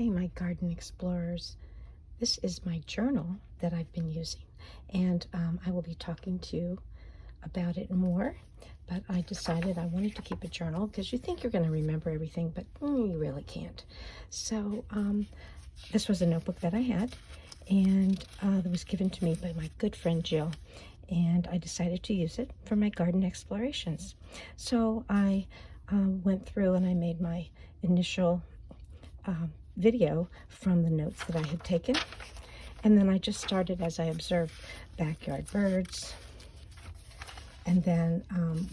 Hey, my garden explorers. This is my journal that I've been using, and I will be talking to you about it more, but I decided I wanted to keep a journal because you think you're going to remember everything, but you really can't. So this was a notebook that I had, and it was given to me by my good friend Jill, and I decided to use it for my garden explorations. So I went through and I made my initial video from the notes that I had taken, and then I just started as I observed backyard birds, and then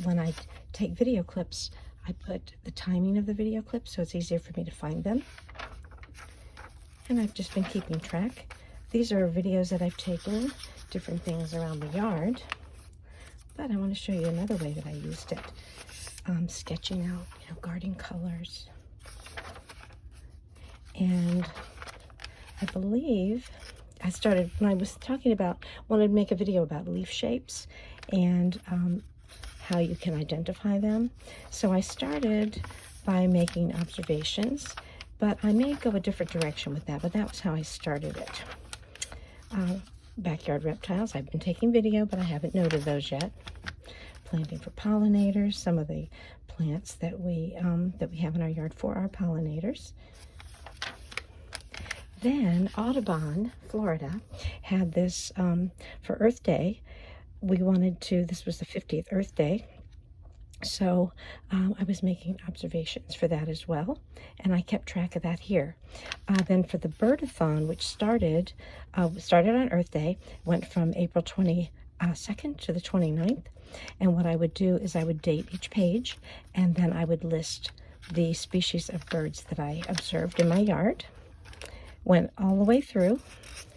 when I take video clips, I put the timing of the video clips so it's easier for me to find them, and I've just been keeping track. These are videos that I've taken, different things around the yard, but I want to show you another way that I used it, sketching out, garden colors. And I believe I started when I was talking about, wanted to make a video about leaf shapes and how you can identify them. So I started by making observations, but I may go a different direction with that, but that was how I started it. Backyard reptiles, I've been taking video, but I haven't noted those yet. Planting for pollinators, some of the plants that we have in our yard for our pollinators. Then Audubon, Florida, had this for Earth Day. We wanted to, this was the 50th Earth Day, so I was making observations for that as well, and I kept track of that here. Then for the Birdathon, which started on Earth Day, went from April 22nd to the 29th, and what I would do is I would date each page, and then I would list the species of birds that I observed in my yard. Went all the way through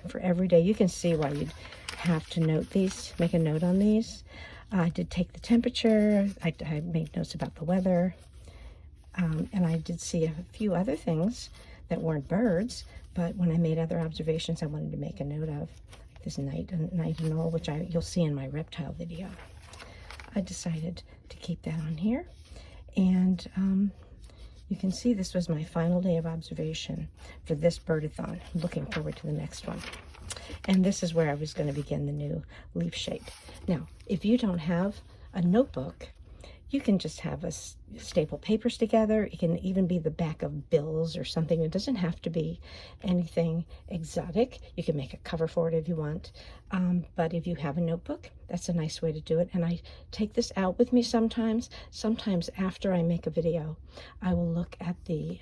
for every day. You can see why you'd have to note these, make a note on these. I did take the temperature. I made notes about the weather. And I did see a few other things that weren't birds, but when I made other observations, I wanted to make a note of, like this night and all, which you'll see in my reptile video. I decided to keep that on here. And you can see this was my final day of observation for this Birdathon. I'm looking forward to the next one. And this is where I was going to begin the new leaf shape. Now, if you don't have a notebook, you can just have staple papers together. It can even be the back of bills or something. It doesn't have to be anything exotic. You can make a cover for it if you want. But if you have a notebook, that's a nice way to do it. And I take this out with me sometimes. Sometimes after I make a video, I will look at the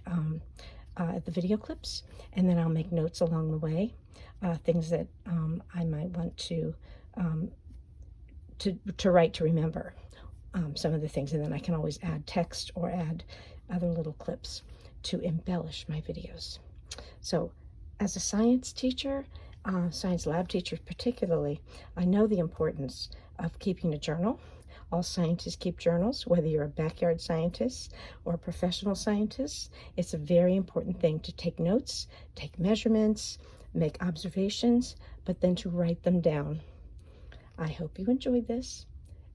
video clips, and then I'll make notes along the way, things that I might want to write to remember. Some of the things, and then I can always add text or add other little clips to embellish my videos. So as a science teacher, science lab teacher particularly, I know the importance of keeping a journal. All scientists keep journals, whether you're a backyard scientist or a professional scientist. It's a very important thing to take notes, take measurements, make observations, but then to write them down. I hope you enjoyed this,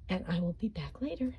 and I will be back later.